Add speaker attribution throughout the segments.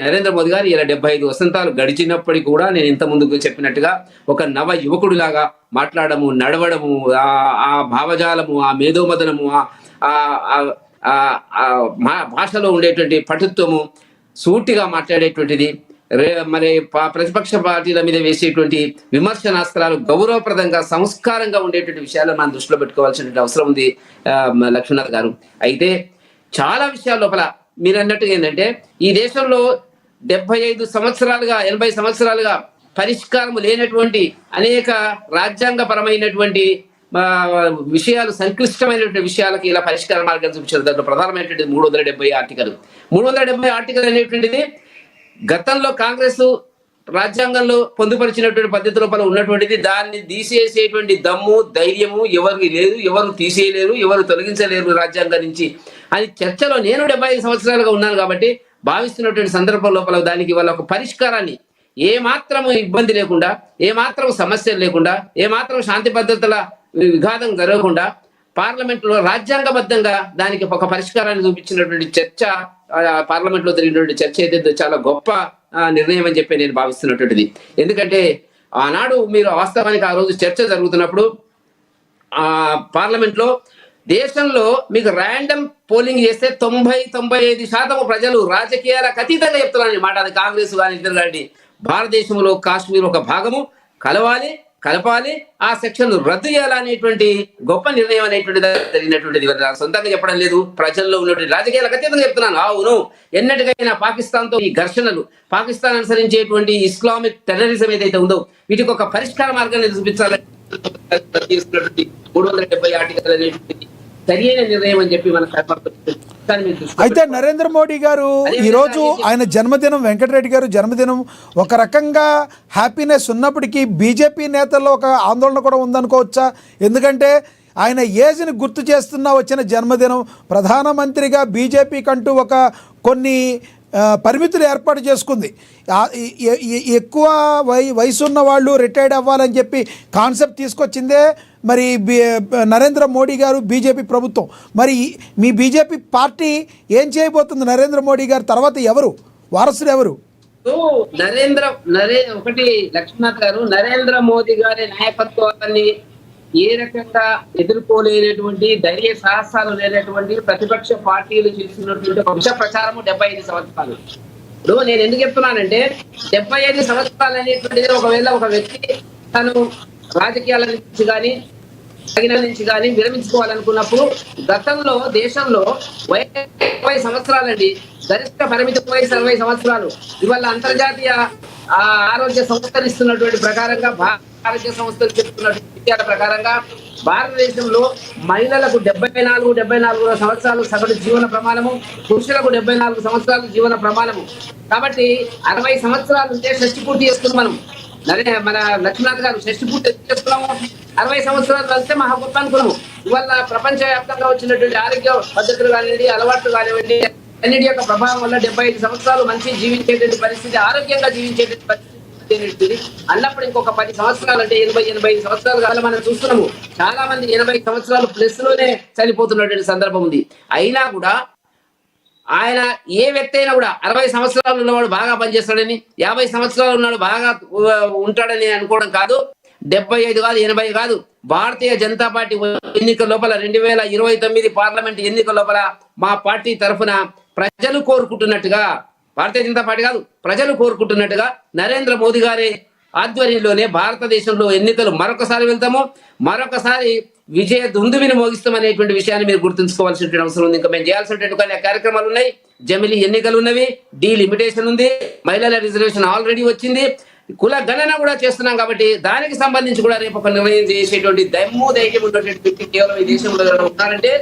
Speaker 1: నరేంద్ర మోదీ గారు ఇలా 75 వసంతాలు గడిచినప్పటికీ కూడా నేను ఇంత ముందుకు చెప్పినట్టుగా ఒక నవ యువకుడిలాగా మాట్లాడము, నడవడము, ఆ భావజాలము, ఆ మేధోమదనము, భాషలో ఉండేటువంటి పటుత్వము, సూటిగా మాట్లాడేటువంటిది, మరి ప్రతిపక్ష పార్టీల మీద వేసేటువంటి విమర్శనాస్త్రాలు గౌరవప్రదంగా, సంస్కారంగా ఉండేటువంటి విషయాలు మనం దృష్టిలో పెట్టుకోవాల్సినటువంటి అవసరం ఉంది లక్ష్మీనాథ్ గారు. అయితే చాలా విషయాల లోపల మీరు అన్నట్టుగా ఏంటంటే ఈ దేశంలో 75 సంవత్సరాలుగా 80 సంవత్సరాలుగా పరిష్కారం లేనటువంటి అనేక రాజ్యాంగపరమైనటువంటి విషయాలు, సంక్లిష్టమైనటువంటి విషయాలకి ఇలా పరిష్కార మార్గం చూపించారు. దాంట్లో ప్రధానమైనటువంటిది 370 ఆర్టికల్. 370 ఆర్టికల్ అనేటువంటిది గతంలో కాంగ్రెస్ రాజ్యాంగంలో పొందుపరిచినటువంటి పద్ధతి లోపల ఉన్నటువంటిది. దాన్ని తీసేసేటువంటి దమ్ము, ధైర్యము ఎవరికి లేదు, ఎవరు తీసేయలేరు, ఎవరు తొలగించలేరు రాజ్యాంగం నుంచి అని చర్చలో నేను 75 సంవత్సరాలుగా ఉన్నాను కాబట్టి భావిస్తున్నటువంటి సందర్భం లోపల దానికి వాళ్ళ ఒక పరిష్కారాన్ని ఏమాత్రం ఇబ్బంది లేకుండా, ఏమాత్రం సమస్యలు లేకుండా, ఏమాత్రం శాంతి భద్రతల విఘాతం జరగకుండా పార్లమెంట్లో రాజ్యాంగబద్ధంగా దానికి ఒక పరిష్కారాన్ని చూపించినటువంటి చర్చ, పార్లమెంట్లో జరిగినటువంటి చర్చ ఏదైతే చాలా గొప్ప నిర్ణయం అని చెప్పి నేను భావిస్తున్నటువంటిది. ఎందుకంటే ఆనాడు మీరు వాస్తవానికి ఆ రోజు చర్చ జరుగుతున్నప్పుడు పార్లమెంట్లో దేశంలో మీకు ర్యాండమ్ పోలింగ్ చేస్తే 90-95% ప్రజలు రాజకీయాలకు అతీతంగా చెప్తున్నారని మాట. అది కాంగ్రెస్ కానీ ఇద్దరు కానీ భారతదేశంలో కాశ్మీర్ ఒక భాగము, కలపాలి, ఆ సెక్షన్ రద్దు చేయాలనేటువంటి గొప్ప నిర్ణయం అనేటువంటిది జరిగినటువంటిది. సొంతంగా చెప్పడం లేదు, ప్రజల్లో ఉన్నటువంటి రాజకీయాలకు అత్యంతంగా చెప్తున్నాను. అవును, ఎన్నటికైనా పాకిస్తాన్తో ఈ ఘర్షణలు, పాకిస్తాన్ అనుసరించేటువంటి ఇస్లామిక్ టెర్రరిజం ఏదైతే ఉందో వీటికి ఒక పరిష్కార మార్గాన్ని చూపించాలని 370 ఆర్టికల్ అనేటువంటి సరియైన నిర్ణయం అని చెప్పి
Speaker 2: అయితే నరేంద్ర మోడీ గారు ఈరోజు ఆయన జన్మదినం, వెంకటరెడ్డి గారు జన్మదినం ఒక రకంగా హ్యాపీనెస్ ఉన్నప్పటికీ బీజేపీ నేతల్లో ఒక ఆందోళన కూడా ఉందనుకోవచ్చా? ఎందుకంటే ఆయన ఏజ్ని గుర్తు చేస్తున్నా వచ్చిన జన్మదినం, ప్రధానమంత్రిగా బీజేపీ కంటూ ఒక కొన్ని పరిమితులు ఏర్పాటు చేసుకుంది. ఎక్కువ వయసున్న వాళ్ళు రిటైర్డ్ అవ్వాలని చెప్పి కాన్సెప్ట్ తీసుకొచ్చిందే మరి నరేంద్ర మోడీ గారు, బీజేపీ ప్రభుత్వం. మరి మీ బీజేపీ పార్టీ ఏం చేయబోతుంది? నరేంద్ర మోడీ గారు తర్వాత ఎవరు వారసుడు ఎవరు?
Speaker 1: ఒకటి లక్ష్మీనాథ్ గారు, నరేంద్ర మోదీ గారి నాయకత్వాన్ని ఏ రకంగా ఎదుర్కోలేనటువంటి, ధైర్య సాహసాలు లేనటువంటి ప్రతిపక్ష పార్టీలు చేస్తున్నటువంటి విష ప్రచారము 75 సంవత్సరాలు. ఇప్పుడు నేను ఎందుకు చెప్తున్నానంటే 75 సంవత్సరాలు అనేటువంటిది ఒకవేళ ఒక వ్యక్తి తను రాజకీయాల నుంచి కానీ నుంచి కానీ విరమించుకోవాలనుకున్నప్పుడు గతంలో దేశంలో 20 సంవత్సరాలండి, గరిష్ట పరిమితి వయసు 60 సంవత్సరాలు. ఇవాళ అంతర్జాతీయ ఆరోగ్య సంస్థలు ఇస్తున్నటువంటి ప్రకారంగా, ఆరోగ్య సంస్థలు చెప్తున్నటువంటి విషయాల ప్రకారంగా భారతదేశంలో మహిళలకు 74 సంవత్సరాలు సగటు జీవన ప్రమాణము, పురుషులకు 74 సంవత్సరాలు జీవన ప్రమాణము. కాబట్టి 60 సంవత్సరాలు ఉంటే షష్టి పూర్తి చేస్తున్నాం మనం. మన లక్ష్మీనాథ్ గారు షష్టి పూర్తి చేస్తున్నాము. 60 సంవత్సరాలు వెళ్తే మహా గొప్ప అనుకున్నాము. ఇవాళ ప్రపంచ వ్యాప్తంగా వచ్చినటువంటి ఆరోగ్య పద్ధతులు కానివ్వండి, అలవాట్లు కానివ్వండి, అన్నిటి యొక్క ప్రభావం వల్ల 75 సంవత్సరాలు మంచి జీవించేటువంటి పరిస్థితి, ఆరోగ్యంగా జీవించేటువంటి పరిస్థితి అన్నప్పుడు ఇంకొక 10 సంవత్సరాలు అంటే 80-85 సంవత్సరాలు కాదు మనం చూస్తున్నాము. చాలా మంది 80 సంవత్సరాలు ప్లస్ లోనే చనిపోతున్నటువంటి సందర్భం ఉంది. అయినా కూడా ఆయన ఏ వ్యక్తి అయినా కూడా 60 సంవత్సరాలు ఉన్నవాడు బాగా పనిచేస్తాడని, 50 సంవత్సరాలు ఉన్నాడు బాగా ఉంటాడని అనుకోవడం కాదు. 75 కాదు, 80 కాదు. భారతీయ జనతా పార్టీ ఎన్నికల లోపల 2029 పార్లమెంట్ ఎన్నికల లోపల మా పార్టీ తరఫున ప్రజలు కోరుకుంటున్నట్టుగా, భారతీయ జనతా పార్టీ కాదు ప్రజలు కోరుకుంటున్నట్టుగా నరేంద్ర మోదీ గారి ఆధ్వర్యంలోనే భారతదేశంలో ఎన్నికలు మరొకసారి వెళ్తాము, మరొకసారి విజయ దుందువిని మోగిస్తామనేటువంటి విషయాన్ని మీరు గుర్తుంచుకోవాల్సిన అవసరం ఉంది. ఇంకా మేము చేయాల్సినటువంటి కొన్ని కార్యక్రమాలు ఉన్నాయి. జమిలీ ఎన్నికలు ఉన్నవి, డీలిమిటేషన్ ఉంది, మహిళల రిజర్వేషన్ ఆల్రెడీ వచ్చింది, కుల గణన కూడా చేస్తున్నాం. కాబట్టి దానికి సంబంధించి కూడా రేపు ఒక నిర్ణయం చేసేటువంటి దమ్ము ధైర్యం ఉన్నటువంటి వ్యక్తి కేవలం ఈ దేశంలో ఉన్నారంటే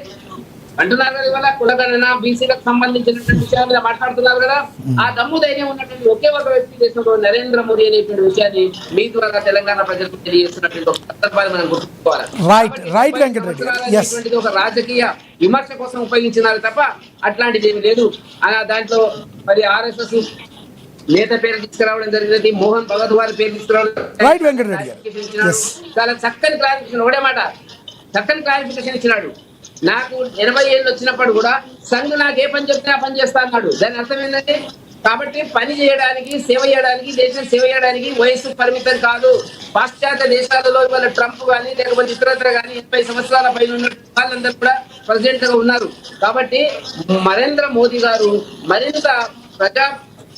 Speaker 1: అంటున్నారు కదా. ఇవాళ కులగణన, బీసీలకు సంబంధించినటువంటి విషయాలు మీద మాట్లాడుతున్నారు కదా. ఆ దమ్ము ధైర్యం ఉన్నటువంటి ఒకే ఒక వ్యక్తి దేశంలో నరేంద్ర మోదీ అనేటువంటి విషయాన్ని మీ ద్వారా తెలంగాణ ప్రజలకు తెలియజేస్తున్నటువంటి ఒక సందర్భాన్ని మనం గుర్తుంచుకోవాలి. ఒక రాజకీయ విమర్శ కోసం ఉపయోగించినారు తప్ప అట్లాంటిది ఏమి లేదు. దాంట్లో మరి RSS నేత పేరు తీసుకురావడం జరిగినది, మోహన్ భగవత్ వారి పేరు తీసుకురావడం, చాలా చక్కని క్లారిఫికేషన్, ఒకటే మాట చక్కని క్లారిఫికేషన్ ఇచ్చినాడు. నాకు 80 ఏళ్ళు వచ్చినప్పుడు కూడా సంఘ్ నాకు ఏ పని చెప్తే ఆ పని చేస్తా అన్నాడు. దాని అర్థం ఏంటంటే కాబట్టి పని చేయడానికి, సేవ చేయడానికి, దేశం సేవ చేయడానికి వయస్సు పరిమితం కాదు. పాశ్చాత్య దేశాలలో ఇవాళ ట్రంప్ కానీ లేకపోతే ఇతరత్ర కానీ 80 సంవత్సరాల పైన ఉన్న వాళ్ళందరూ కూడా ప్రెసిడెంట్ గా ఉన్నారు. కాబట్టి నరేంద్ర మోదీ గారు మరింత ప్రజా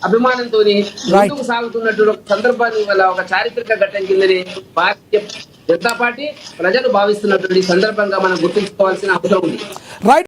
Speaker 1: అభిమానంతో ముందుకు సాగుతున్నటువంటి సందర్భాన్ని వల్ల ఒక చారిత్రక ఘట్టం కిందని భారతీయ జనతా పార్టీ ప్రజలు భావిస్తున్నటువంటి సందర్భంగా మనం గుర్తుంచుకోవాల్సిన అవసరం ఉంది.
Speaker 2: రైట్.